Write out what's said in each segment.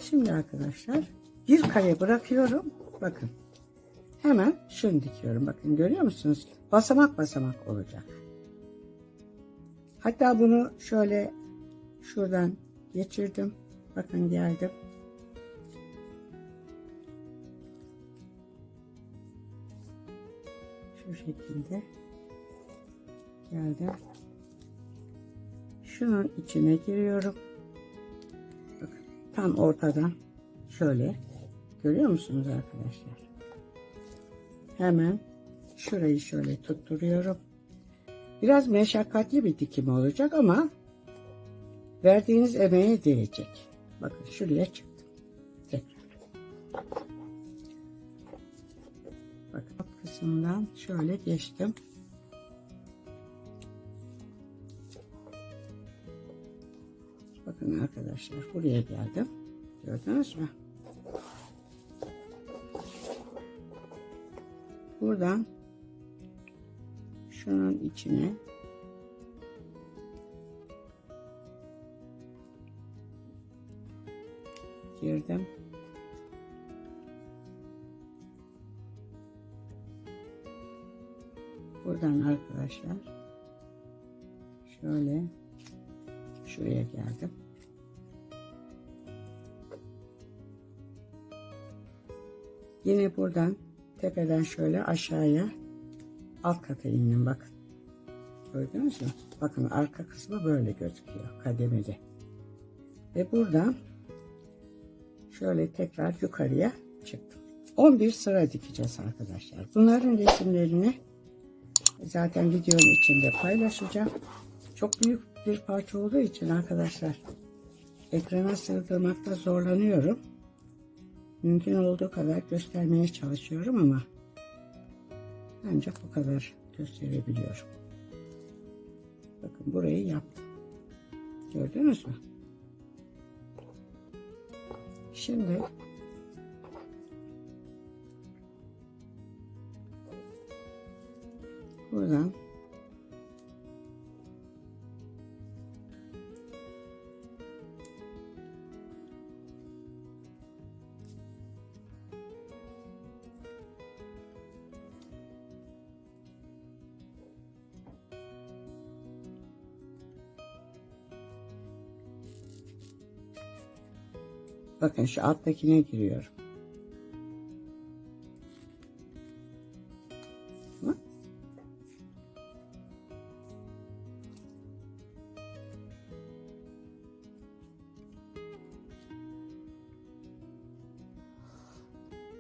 Şimdi arkadaşlar bir kare bırakıyorum. Bakın. Hemen şunu dikiyorum. Bakın görüyor musunuz? Basamak basamak olacak. Hatta bunu şöyle şuradan geçirdim. Bakın geldim. Şu şekilde geldim. Şunun içine giriyorum. Bakın tam ortadan şöyle görüyor musunuz arkadaşlar? Hemen şurayı şöyle tutturuyorum. Biraz meşakkatli bir dikim olacak ama verdiğiniz emeğe değecek. Bakın şuraya çıktım. Tekrar. Bakın alt kısmından şöyle geçtim. Bakın arkadaşlar buraya geldim. Gördünüz mü? Buradan şunun içine girdim. Buradan arkadaşlar şöyle şuraya geldim. Yine buradan tepeden şöyle aşağıya alt kata indim bakın. Gördünüz mü? Bakın arka kısmı böyle gözüküyor kademeli. Ve buradan şöyle tekrar yukarıya çıktım. 11 sıra dikeceğiz arkadaşlar. Bunların resimlerini zaten videonun içinde paylaşacağım. Çok büyük bir parça olduğu için arkadaşlar ekrana sığdırmakta zorlanıyorum. Mümkün olduğu kadar göstermeye çalışıyorum ama ancak bu kadar gösterebiliyorum. Bakın burayı yaptım. Gördünüz mü? Şimdi buradan bakın şu alttakine giriyorum.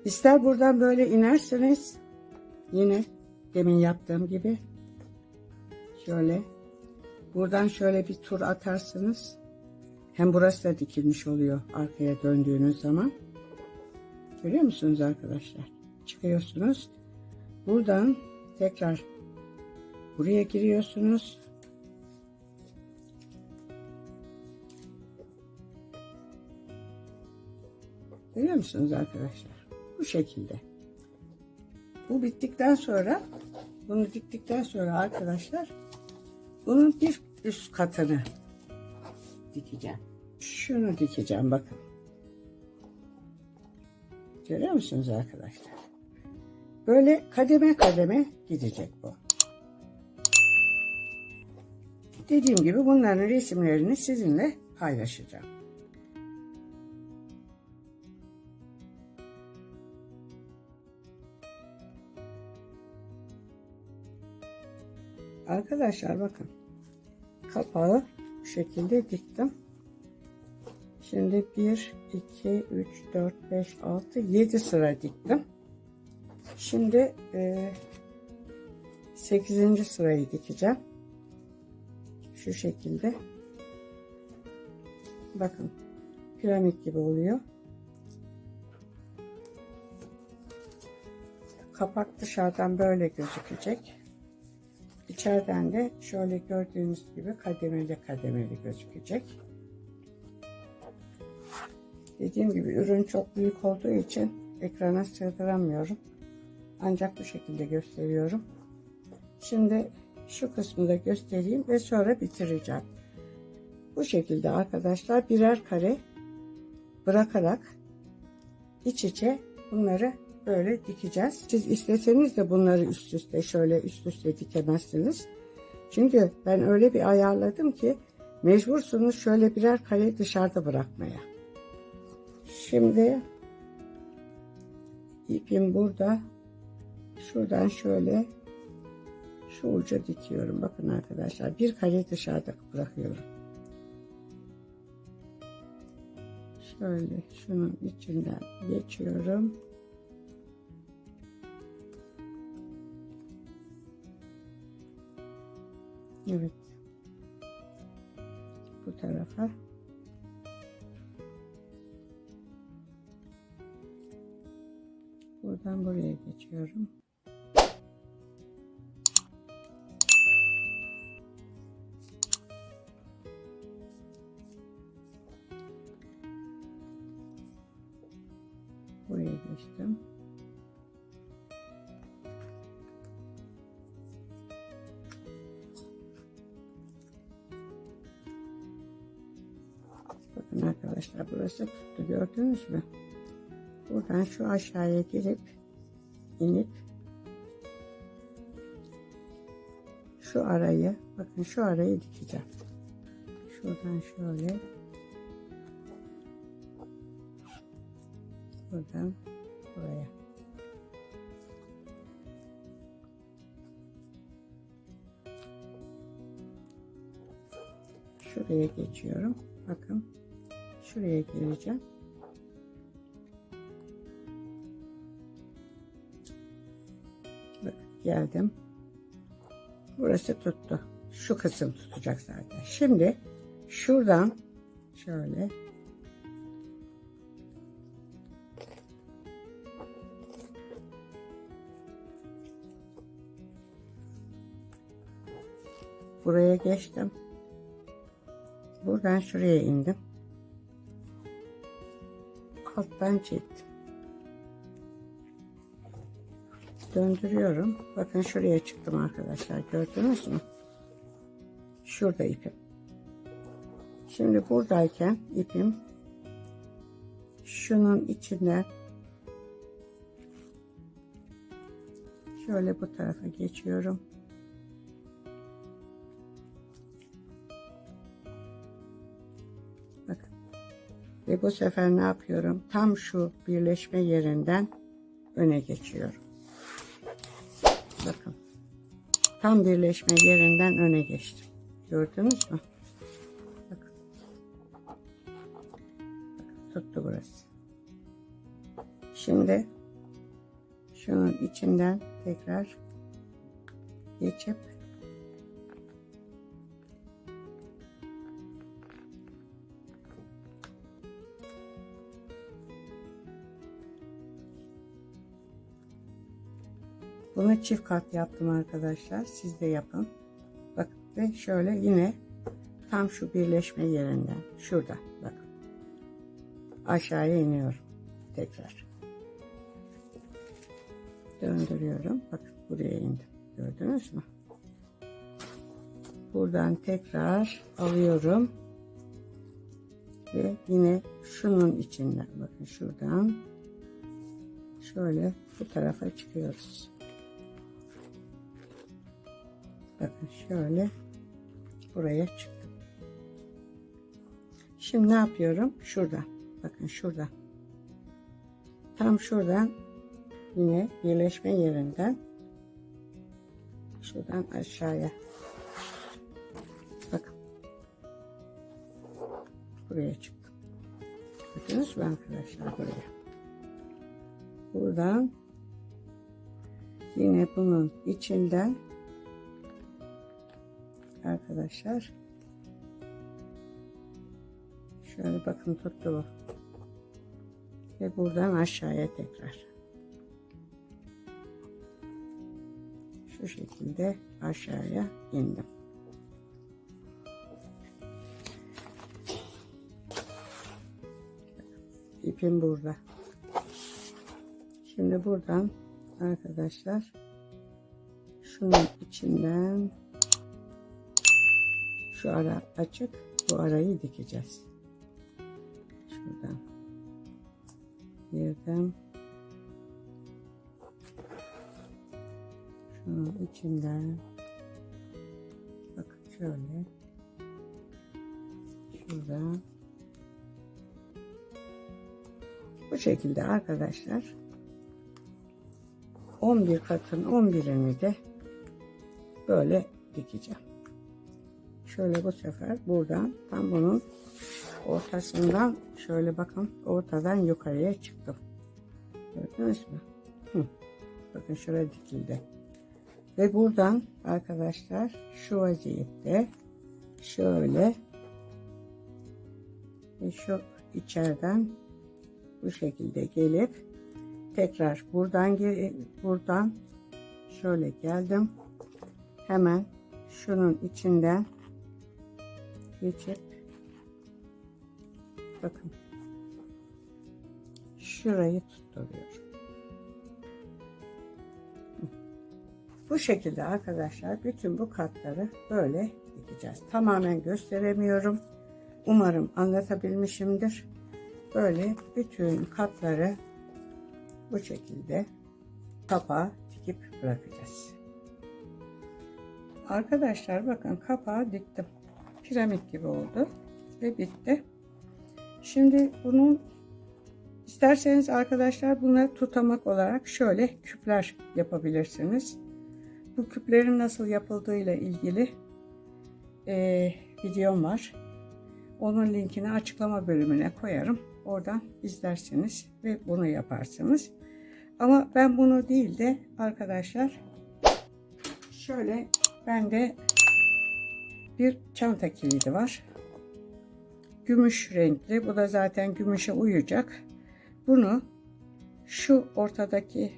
İster buradan böyle inerseniz yine demin yaptığım gibi şöyle buradan şöyle bir tur atarsınız. Hem burası da dikilmiş oluyor arkaya döndüğünüz zaman. Görüyor musunuz arkadaşlar? Çıkıyorsunuz. Buradan tekrar buraya giriyorsunuz. Görüyor musunuz arkadaşlar? Bu şekilde. Bu bittikten sonra bunu diktikten sonra arkadaşlar bunun bir üst katını dikeceğim. Şunu dikeceğim bakın. Görüyor musunuz arkadaşlar? Böyle kademe kademe gidecek bu. Dediğim gibi bunların resimlerini sizinle paylaşacağım. Arkadaşlar bakın. Kapağı bu şekilde diktim. Şimdi 1, 2, 3, 4, 5, 6, 7 sıra diktim. Şimdi 8. sırayı dikeceğim. Şu şekilde. Bakın. Piramit gibi oluyor. Kapak dışarıdan böyle gözükecek. İçeriden de şöyle gördüğünüz gibi kademeli kademeli gözükecek. Dediğim gibi ürün çok büyük olduğu için ekrana sığdıramıyorum. Ancak bu şekilde gösteriyorum. Şimdi şu kısmı da göstereyim ve sonra bitireceğim. Bu şekilde arkadaşlar birer kare bırakarak iç içe bunları böyle dikeceğiz. Siz isteseniz de bunları üst üste şöyle üst üste dikemezsiniz. Çünkü ben öyle bir ayarladım ki mecbursunuz şöyle birer kare dışarıda bırakmaya. Şimdi ipim burada. Şuradan şöyle şu uca dikiyorum. Bakın arkadaşlar, bir kare dışarıda bırakıyorum. Şöyle şunun içinden geçiyorum. Evet. Bu tarafa. Buradan buraya geçiyorum. Buraya geçtim. Bakın arkadaşlar, burası tuttu, gördünüz mü? Buradan şu aşağıya girip inip şu arayı, bakın şu arayı dikeceğim. Şuradan şöyle, buradan buraya. Şuraya geçiyorum. Bakın şuraya geleceğim. Bakın geldim. Burası tuttu. Şu kısım tutacak zaten. Şimdi şuradan şöyle buraya geçtim. Buradan şuraya indim. Alttan çektim. Döndürüyorum. Bakın şuraya çıktım arkadaşlar. Gördünüz mü? Şurada ipim. Şimdi buradayken ipim şunun içinden şöyle bu tarafa geçiyorum. Bakın. Ve bu sefer ne yapıyorum? Tam şu birleşme yerinden öne geçiyorum. Bakın. Tam birleşme yerinden öne geçtim. Gördünüz mü? Bakın. Bakın, tuttu burası. Şimdi şunun içinden tekrar geçip bunu çift kat yaptım arkadaşlar. Siz de yapın. Bak ve şöyle yine tam şu birleşme yerinden şurada bakın aşağıya iniyorum. Tekrar döndürüyorum. Bakın buraya indim. Gördünüz mü? Buradan tekrar alıyorum. Ve yine şunun içinden bakın şuradan şöyle bu tarafa çıkıyoruz. Bakın şöyle buraya çıktım. Şimdi ne yapıyorum? Şuradan. Bakın şuradan. Tam şuradan yine birleşme yerinden şuradan aşağıya. Bakın. Buraya çıktım. Gördünüz mü arkadaşlar buraya? Buradan yine bunun içinden arkadaşlar şöyle bakın tuttu bu. Ve buradan aşağıya tekrar. Şu şekilde aşağıya indim. İpim burada. Şimdi buradan arkadaşlar şunun içinden şu ara açık, bu arayı dikeceğiz. Şuradan girdim. Şunun içinden bakın şöyle şuradan bu şekilde arkadaşlar 11 katın 11'ini de böyle dikeceğim. Şöyle bu sefer buradan tam bunun ortasından şöyle bakın ortadan yukarıya çıktım. Gördünüz mü? Bakın şuraya dikildi. Ve buradan arkadaşlar şu vaziyette şöyle ve şu içeriden bu şekilde gelip tekrar buradan şöyle geldim. Hemen şunun içinden geçip bakın şurayı tutturuyorum. Bu şekilde arkadaşlar bütün bu katları böyle dikeceğiz. Tamamen gösteremiyorum. Umarım anlatabilmişimdir. Böyle bütün katları bu şekilde kapağı dikip bırakacağız. Arkadaşlar bakın kapağı diktim. Piramit gibi oldu ve bitti. Şimdi bunun isterseniz arkadaşlar bunları tutamak olarak şöyle küpler yapabilirsiniz. Bu küplerin nasıl yapıldığıyla ilgili videom var. Onun linkini açıklama bölümüne koyarım. Oradan izlersiniz ve bunu yaparsınız. Ama ben bunu değil de arkadaşlar şöyle bende bir çanta kilidi var. Gümüş renkli. Bu da zaten gümüşe uyacak. Bunu şu ortadaki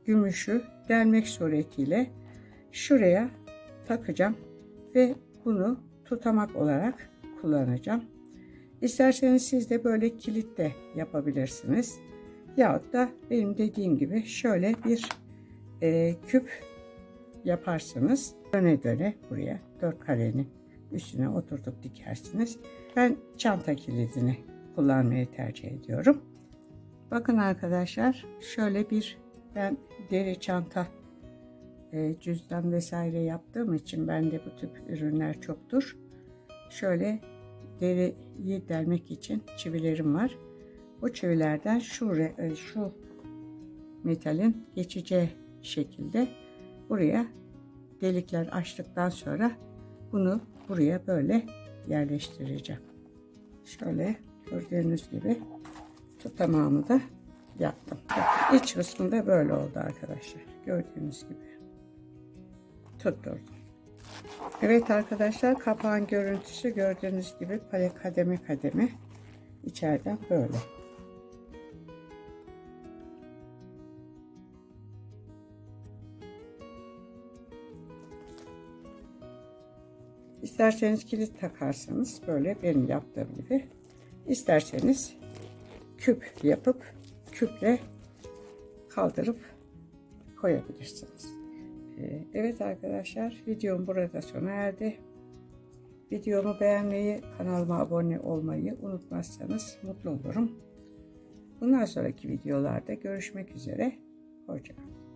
gümüşü delmek suretiyle şuraya takacağım ve bunu tutamak olarak kullanacağım. İsterseniz siz de böyle kilit de yapabilirsiniz. Yahut da benim dediğim gibi şöyle bir küp yaparsınız. Döne döne buraya 4 karenin üstüne oturtup dikersiniz. Ben çanta kilidini kullanmayı tercih ediyorum. Bakın arkadaşlar şöyle bir ben deri çanta cüzdan vesaire yaptığım için bende bu tip ürünler çoktur. Şöyle deriyi delmek için çivilerim var. Bu çivilerden şu metalin geçeceği şekilde buraya delikler açtıktan sonra bunu buraya böyle yerleştireceğim. Şöyle gördüğünüz gibi tutamağımı da yaptım. Bakın, iç kısmı da böyle oldu arkadaşlar. Gördüğünüz gibi tutturdum. Evet arkadaşlar kapağın görüntüsü gördüğünüz gibi kademe kademe içeriden böyle. İsterseniz kilit takarsanız böyle benim yaptığım gibi. İsterseniz küp yapıp küple kaldırıp koyabilirsiniz. Evet arkadaşlar videom burada sona erdi. Videomu beğenmeyi, kanalıma abone olmayı unutmazsanız mutlu olurum. Bundan sonraki videolarda görüşmek üzere. Hoşça kalın.